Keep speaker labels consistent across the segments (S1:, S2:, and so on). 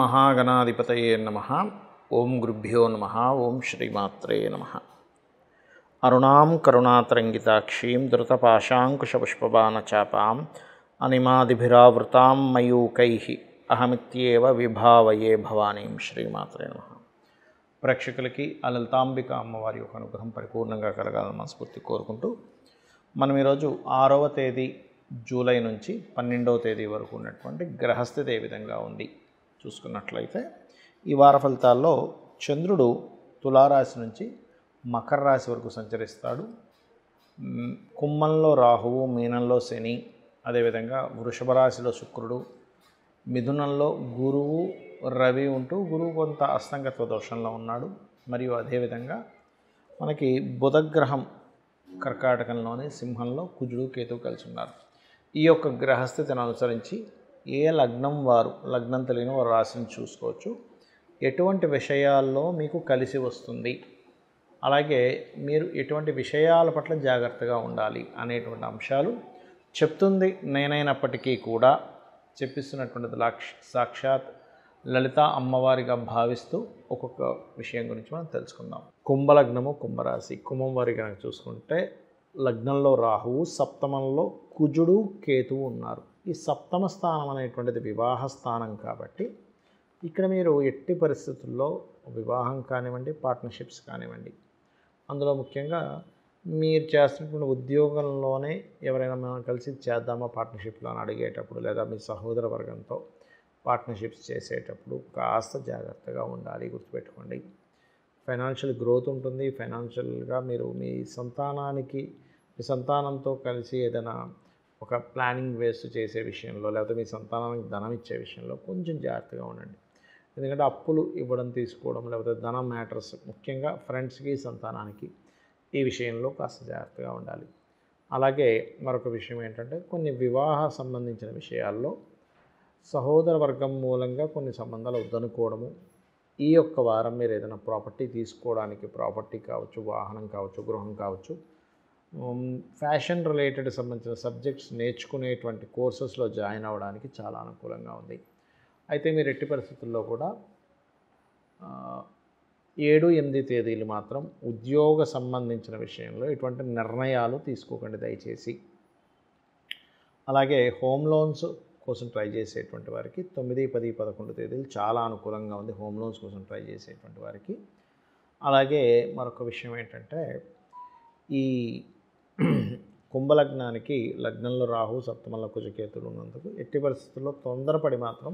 S1: మహాగణాధిపతయే నమః. ఓం గురుభ్యో నమః. ఓం శ్రీమాత్రే నమః. అరుణాం కరుణాతరంగితాక్షీం ధృతపాశాంకుశపుష్పబాణచాపాం అనిమాదిభిరావృతాం మయూకైః అహమిత్యేవ విభావయే భవానీం. శ్రీమాత్రే నమః. ప్రేక్షకులకి ఆ లలితాంబిక అమ్మవారి యొక్క అనుగ్రహం పరిపూర్ణంగా కలగాలని మనస్ఫూర్తి కోరుకుంటూ మనం ఈరోజు 6వ తేదీ జూలై నుంచి 12వ తేదీ వరకు ఉన్నటువంటి గ్రహస్థితి ఏ విధంగా ఉంది చూసుకున్నట్లయితే, ఈ వార ఫలితాల్లో చంద్రుడు తులారాశి నుంచి మకర రాశి వరకు సంచరిస్తాడు. కుంభంలో రాహువు, మీనంలో శని, అదేవిధంగా వృషభ రాశిలో శుక్రుడు, మిథునంలో గురువు, రవి ఉంటూ గురువు కొంత అస్తంగత్వ దోషంలో ఉన్నాడు. మరియు అదేవిధంగా మనకి బుధగ్రహం కర్కాటకంలోని సింహంలో కుజుడు, కేతువు కలిసి ఉన్నారు. ఈ యొక్క గ్రహస్థితిని అనుసరించి ఏ లగ్నం వారు, లగ్నం తెలియని వారు రాశిని చూసుకోవచ్చు. ఎటువంటి విషయాల్లో మీకు కలిసి వస్తుంది, అలాగే మీరు ఎటువంటి విషయాల పట్ల జాగ్రత్తగా ఉండాలి అనేటువంటి అంశాలు చెప్తుంది నేనైనప్పటికీ కూడా చెప్పిస్తున్నటువంటిది సాక్షాత్ లలిత అమ్మవారిగా భావిస్తూ ఒక్కొక్క విషయం గురించి మనం తెలుసుకుందాం. కుంభలగ్నము, కుంభరాశి. కుంభం వారి కనుక చూసుకుంటే లగ్నంలో రాహువు, సప్తమంలో కుజుడు, కేతువు ఉన్నారు. ఈ సప్తమ స్థానం అనేటువంటిది వివాహ స్థానం కాబట్టి ఇక్కడ మీరు ఎట్టి పరిస్థితుల్లో వివాహం కానివ్వండి, పార్ట్నర్షిప్స్ కానివ్వండి, అందులో ముఖ్యంగా మీరు చేస్తున్నటువంటి ఉద్యోగంలోనే ఎవరైనా మనం కలిసి చేద్దామా పార్ట్నర్షిప్లో అని అడిగేటప్పుడు, లేదా మీ సహోదర వర్గంతో పార్ట్నర్షిప్స్ చేసేటప్పుడు కాస్త జాగ్రత్తగా ఉండాలి. గుర్తుపెట్టుకోండి, ఫైనాన్షియల్ గ్రోత్ ఉంటుంది. ఫైనాన్షియల్గా మీరు మీ సంతానంతో కలిసి ఏదైనా ఒక ప్లానింగ్ వేస్ట్ చేసే విషయంలో, లేకపోతే మీ సంతానానికి ధనం ఇచ్చే విషయంలో కొంచెం జాగ్రత్తగా ఉండండి. ఎందుకంటే అప్పులు ఇవ్వడం, తీసుకోవడం, లేకపోతే ధనం మ్యాటర్స్, ముఖ్యంగా ఫ్రెండ్స్కి, సంతానానికి ఈ విషయంలో కాస్త జాగ్రత్తగా ఉండాలి. అలాగే మరొక విషయం ఏంటంటే, కొన్ని వివాహ సంబంధించిన విషయాల్లో సహోదర వర్గం మూలంగా కొన్ని సంబంధాలు వద్దనుకోవడము. ఈ యొక్క వారం మీరు ఏదైనా ప్రాపర్టీ తీసుకోవడానికి, ప్రాపర్టీ కావచ్చు, వాహనం కావచ్చు, గృహం కావచ్చు, ఫ్యాషన్ రిలేటెడ్ సంబంధించిన సబ్జెక్ట్స్ నేర్చుకునేటువంటి కోర్సెస్లో జాయిన్ అవ్వడానికి చాలా అనుకూలంగా ఉంది. అయితే మీరు ఎట్టి పరిస్థితుల్లో కూడా 7, 8 తేదీలు మాత్రం ఉద్యోగ సంబంధించిన విషయంలో ఎటువంటి నిర్ణయాలు తీసుకోకండి దయచేసి. అలాగే హోమ్ లోన్స్ కోసం ట్రై చేసేటువంటి వారికి 9, 10, 11 తేదీలు చాలా అనుకూలంగా ఉంది హోమ్ లోన్స్ కోసం ట్రై చేసేటువంటి వారికి. అలాగే మరొక విషయం ఏంటంటే, ఈ కుంభలగ్నానికి లగ్నంలో రాహు, సప్తమంలో కుజకేతులు ఉన్నందుకు ఎట్టి పరిస్థితుల్లో తొందరపడి మాత్రం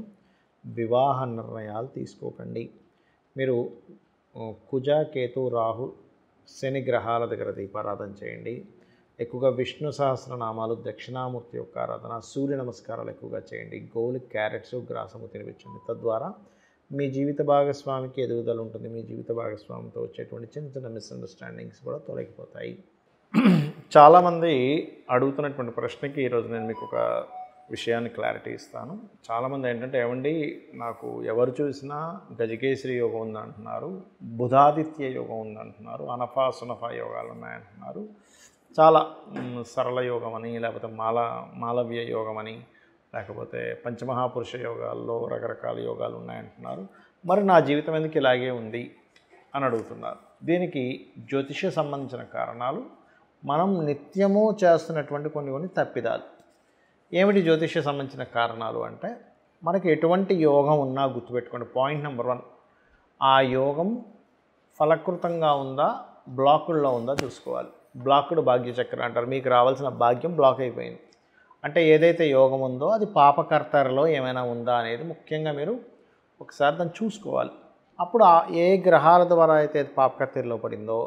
S1: వివాహ నిర్ణయాలు తీసుకోకండి. మీరు కుజ, కేతు, రాహు, శని గ్రహాల దగ్గర దీపారాధన చేయండి. ఎక్కువగా విష్ణు సహస్రనామాలు, దక్షిణామూర్తి యొక్క ఆరాధన, సూర్య నమస్కారాలు ఎక్కువగా చేయండి. గోవులకి క్యారెట్స్, గ్రాసము తినిపించండి. తద్వారా మీ జీవిత భాగస్వామికి ఎదుగుదల ఉంటుంది. మీ జీవిత భాగస్వామితో వచ్చేటువంటి చిన్న చిన్న మిస్అండర్స్టాండింగ్స్ కూడా తొలగిపోతాయి. చాలామంది అడుగుతున్నటువంటి ప్రశ్నకి ఈరోజు నేను మీకు ఒక విషయాన్ని క్లారిటీ ఇస్తాను. చాలామంది ఏంటంటే, ఏమండి నాకు ఎవరు చూసినా గజకేసరి యోగం ఉందంటున్నారు, బుధాదిత్య యోగం ఉందంటున్నారు, అనఫా సునఫా యోగాలు ఉన్నాయంటున్నారు, చాలా సరళ యోగం అని, లేకపోతే మాలవ్య యోగం అని, లేకపోతే పంచమహాపురుష యోగాల్లో రకరకాల యోగాలు ఉన్నాయంటున్నారు. మరి నా జీవితం ఎందుకు ఇలాగే ఉంది అని అడుగుతున్నారు. దీనికి జ్యోతిష సంబంధించిన కారణాలు, మనం నిత్యము చేస్తున్నటువంటి కొన్ని తప్పిదాలు. ఏమిటి జ్యోతిష సంబంధించిన కారణాలు అంటే, మనకి ఎటువంటి యోగం ఉన్నా గుర్తుపెట్టుకోండి. పాయింట్ నెంబర్ 1, ఆ యోగం ఫలకృతంగా ఉందా, బ్లాకుల్లో ఉందా చూసుకోవాలి. బ్లాక్డ్ భాగ్యచక్రం అంటారు. మీకు రావాల్సిన భాగ్యం బ్లాక్ అయిపోయింది అంటే ఏదైతే యోగం ఉందో అది పాపకర్తరలో ఏమైనా ఉందా అనేది ముఖ్యంగా మీరు ఒకసారి దాన్ని చూసుకోవాలి. అప్పుడు ఏ గ్రహాల ద్వారా అయితే పాపకర్తెరలో పడిందో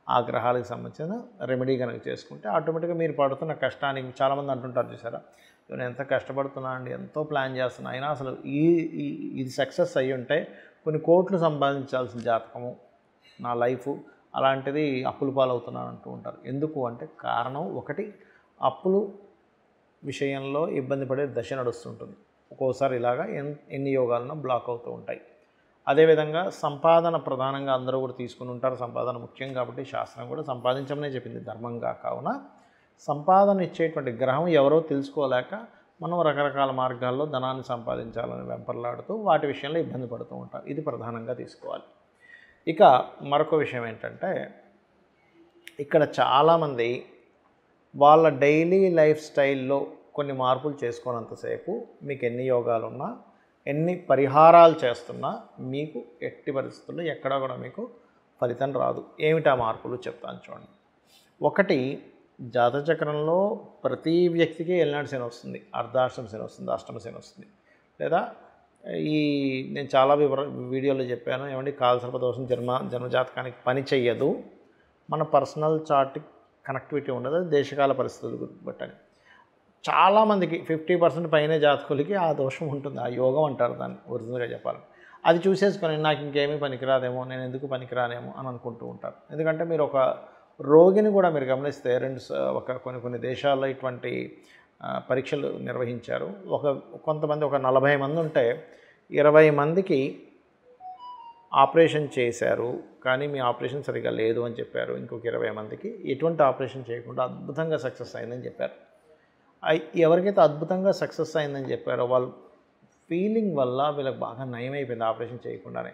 S1: ఆ గ్రహాలకు సంబంధించిన రెమెడీ కనుక చేసుకుంటే ఆటోమేటిక్గా మీరు పడుతున్న కష్టానికి, చాలామంది అంటుంటారు చూసారా, నేను ఎంత కష్టపడుతున్నా అండి, ఎంతో ప్లాన్ చేస్తున్నా, అయినా అసలు ఇది సక్సెస్ అయ్యి ఉంటే కొన్ని కోట్లు సంపాదించాల్సిన జాతకము నా లైఫ్, అలాంటిది అప్పుల పాలవుతున్నాను అంటూ ఉంటారు. ఎందుకు అంటే కారణం ఒకటి, అప్పులు విషయంలో ఇబ్బంది పడే దశ నడుస్తుంటుంది. ఒక్కోసారి ఇలాగా ఎన్ని యోగాలను బ్లాక్ అవుతూ ఉంటాయి. అదేవిధంగా సంపాదన ప్రధానంగా అందరూ కూడా తీసుకుని ఉంటారు. సంపాదన ముఖ్యం కాబట్టి శాస్త్రం కూడా సంపాదించమనే చెప్పింది ధర్మంగా. కావున సంపాదన ఇచ్చేటువంటి గ్రహం ఎవరో తెలుసుకోలేక మనం రకరకాల మార్గాల్లో ధనాన్ని సంపాదించాలని వెంపర్లాడుతూ వాటి విషయంలో ఇబ్బంది పడుతూ ఉంటాం. ఇది ప్రధానంగా తీసుకోవాలి. ఇక మరొక విషయం ఏంటంటే, ఇక్కడ చాలామంది వాళ్ళ డైలీ లైఫ్ స్టైల్లో కొన్ని మార్పులు చేసుకోనంతసేపు మీకు ఎన్ని యోగాలున్నా, ఎన్ని పరిహారాలు చేస్తున్నా మీకు ఎట్టి పరిస్థితుల్లో ఎక్కడా కూడా మీకు ఫలితం రాదు. ఏమిటా మార్పులు చెప్తాను చూడండి. ఒకటి, జాతచక్రంలో ప్రతి వ్యక్తికి ఏలినాటి శని వస్తుంది, అర్ధాష్టమ శని వస్తుంది, అష్టమ శని వస్తుంది. లేదా ఈ నేను చాలా వీడియోలో చెప్పాను, ఏమంటే కాలసర్పదోషం జన్మజాతకానికి పని చెయ్యదు, మన పర్సనల్ చార్ట్ కనెక్టివిటీ ఉండదు, దేశకాల పరిస్థితులు బట్టని. చాలామందికి 50% పైనే జాతకులకి ఆ దోషం ఉంటుంది, ఆ యోగం అంటారు దాన్ని ఒరిజినల్గా చెప్పాలి. అది చూసేసుకొని నాకు ఇంకేమీ పనికిరాదేమో, నేను ఎందుకు పనికిరానేమో అని అనుకుంటూ ఉంటారు. ఎందుకంటే మీరు ఒక రోగిని కూడా మీరు గమనిస్తే కొన్ని దేశాల్లో ఇటువంటి పరీక్షలు నిర్వహించారు. కొంతమంది ఒక 40 మంది ఉంటే 20 మందికి ఆపరేషన్ చేశారు, కానీ మీ ఆపరేషన్ సరిగా లేదు అని చెప్పారు. ఇంకొక 20 మందికి ఎటువంటి ఆపరేషన్ చేయకుండా అద్భుతంగా సక్సెస్ అయిందని చెప్పారు. ఎవరికైతే అద్భుతంగా సక్సెస్ అయిందని చెప్పారో వాళ్ళ ఫీలింగ్ వల్ల వీళ్ళకి బాగా నయమైపోయింది ఆపరేషన్ చేయకుండానే.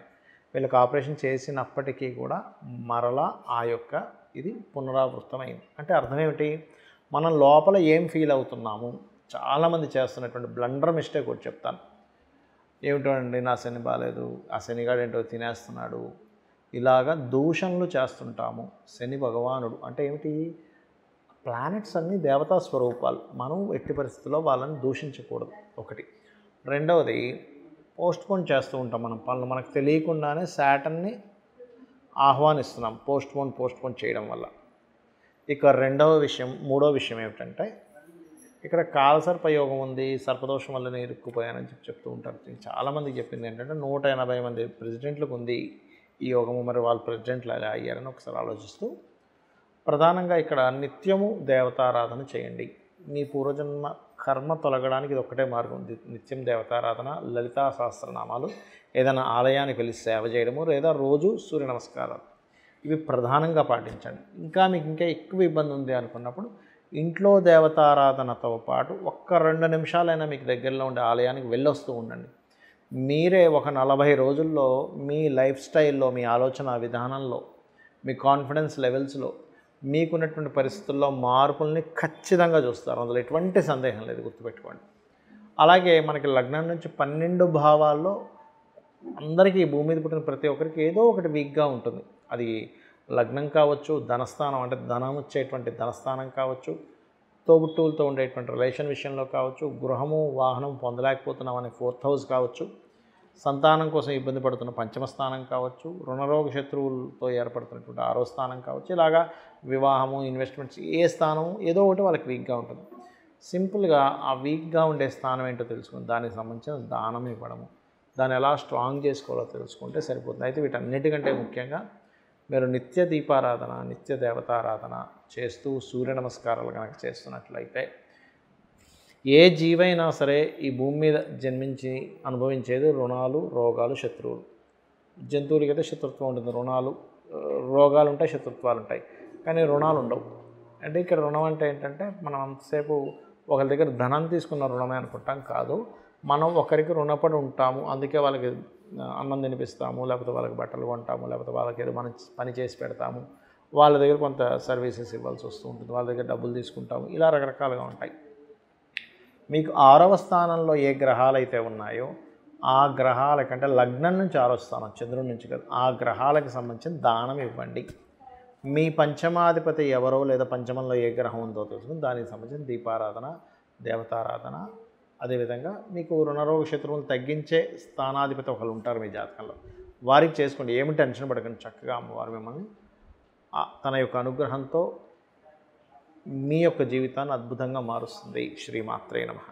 S1: వీళ్ళకి ఆపరేషన్ చేసినప్పటికీ కూడా మరలా ఇది పునరావృతమైంది. అంటే అర్థం ఏమిటి, మనం లోపల ఏం ఫీల్ అవుతున్నాము. చాలామంది చేస్తున్నటువంటి బ్లండర్ మిస్టేక్ ఒకటి చెప్తాను. ఏమిటో అండి, నా శని బాగాలేదు, ఆ శనిగాడు ఏంటో తినేస్తున్నాడు, ఇలాగా దూషణలు చేస్తుంటాము. శని భగవానుడు అంటే ఏమిటి, ప్లానెట్స్ అన్నీ దేవతా స్వరూపాలు, మనం ఎట్టి పరిస్థితుల్లో వాళ్ళని దూషించకూడదు ఒకటి. రెండవది, పోస్ట్పోన్ చేస్తూ ఉంటాం మనం పనులు, మనకు తెలియకుండానే శాటర్న్ని ఆహ్వానిస్తున్నాం పోస్ట్పోన్ చేయడం వల్ల. ఇక మూడో విషయం ఏమిటంటే, ఇక్కడ కాలసర్పయోగం ఉంది, సర్పదోషం వల్ల నేను ఇరుక్కుపోయానని చెప్తూ ఉంటారు. చాలామందికి చెప్పింది ఏంటంటే 180 మంది ప్రెసిడెంట్లకు ఉంది ఈ యోగము, మరి వాళ్ళు ప్రెసిడెంట్లు ఎలా అయ్యారని ఒకసారి ఆలోచిస్తూ, ప్రధానంగా ఇక్కడ నిత్యము దేవతారాధన చేయండి. మీ పూర్వజన్మ కర్మ తొలగడానికి ఇది ఒక్కటే మార్గం ఉంది. నిత్యం దేవతారాధన, లలితా సహస్రనామాలు, ఏదైనా ఆలయానికి వెళ్ళి సేవ చేయడము, లేదా రోజు సూర్య నమస్కారాలు, ఇవి ప్రధానంగా పాటించండి. ఇంకా ఎక్కువ ఇబ్బంది ఉంది అనుకున్నప్పుడు ఇంట్లో దేవతారాధనతో పాటు 1-2 నిమిషాలైనా మీకు దగ్గరలో ఉండే ఆలయానికి వెళ్ళొస్తూ ఉండండి. మీరే ఒక 40 రోజుల్లో మీ లైఫ్ స్టైల్లో, మీ ఆలోచన విధానంలో, మీ కాన్ఫిడెన్స్ లెవెల్స్లో మీకున్నటువంటి పరిస్థితుల్లో మార్పుల్ని ఖచ్చితంగా చూస్తారు. అందులో ఎటువంటి సందేహం లేదు, గుర్తుపెట్టుకోండి. అలాగే మనకి లగ్నం నుంచి 12 భావాల్లో అందరికీ, భూమి మీద పుట్టిన ప్రతి ఒక్కరికి ఏదో ఒకటి వీక్గా ఉంటుంది. అది లగ్నం కావచ్చు, ధనస్థానం అంటే ధనం వచ్చేటువంటి ధనస్థానం కావచ్చు, తోబుట్టువులతో ఉండేటువంటి రిలేషన్ విషయంలో కావచ్చు, గృహము వాహనం పొందలేకపోతున్నాం అనే 4th హౌస్ కావచ్చు, సంతానం కోసం ఇబ్బంది పడుతున్న 5వ స్థానం కావచ్చు, రుణరోగ శత్రువులతో ఏర్పడుతున్నటువంటి 6వ స్థానం కావచ్చు. ఇలాగా వివాహము, ఇన్వెస్ట్మెంట్స్, ఏ స్థానం ఏదో ఒకటి వాళ్ళకి వీక్గా ఉంటుంది. సింపుల్గా ఆ వీక్గా ఉండే స్థానం ఏంటో తెలుసుకుని దానికి సంబంధించిన దానం ఇవ్వడము, దాన్ని ఎలా స్ట్రాంగ్ చేసుకోవాలో తెలుసుకుంటే సరిపోతుంది. అయితే వీటన్నిటికంటే ముఖ్యంగా మీరు నిత్య దీపారాధన, నిత్య దేవతారాధన చేస్తూ సూర్య నమస్కారాలు కనుక చేస్తున్నట్లయితే, ఏ జీవైనా సరే ఈ భూమి మీద జన్మించి అనుభవించేది రుణాలు, రోగాలు, శత్రువులు. జంతువులకైతే శత్రుత్వం ఉంటుంది, రోగాలు ఉంటాయి, శత్రుత్వాలు ఉంటాయి, కానీ రుణాలు ఉండవు. అంటే ఇక్కడ రుణం అంటే ఏంటంటే, మనం అంతసేపు ఒకరి దగ్గర ధనం తీసుకున్న రుణమే అనుకుంటాం, కాదు. మనం ఒకరికి రుణపడి ఉంటాము, అందుకే వాళ్ళకి అన్నం తినిపిస్తాము, లేకపోతే వాళ్ళకి బట్టలు కొంటాము, లేకపోతే వాళ్ళకి ఏదో మనం పని చేసి పెడతాము, వాళ్ళ దగ్గర కొంత సర్వీసెస్ ఇవ్వాల్సి వస్తూ ఉంటుంది, వాళ్ళ దగ్గర డబ్బులు తీసుకుంటాము, ఇలా రకరకాలుగా ఉంటాయి. మీకు 6వ స్థానంలో ఏ గ్రహాలు అయితే ఉన్నాయో ఆ గ్రహాల కంటే లగ్నం నుంచి 6వ స్థానం, చంద్రుడి నుంచి కాదు, ఆ గ్రహాలకు సంబంధించిన దానం ఇవ్వండి. మీ పంచమాధిపతి ఎవరో లేదా పంచమంలో ఏ గ్రహం ఉందో తెలుసుకుని దానికి సంబంధించిన దీపారాధన, దేవతారాధన, అదేవిధంగా మీకు రుణరోగ శత్రువులు తగ్గించే స్థానాధిపతి ఒకరు ఉంటారు మీ జాతకంలో, వారికి చేసుకోండి. ఏమి టెన్షన్ పడకండి, చక్కగా అమ్మవారు మిమ్మల్ని తన యొక్క అనుగ్రహంతో మీ యొక్క జీవితాన్ని అద్భుతంగా మారుస్తుంది. శ్రీమాత్రే నమః.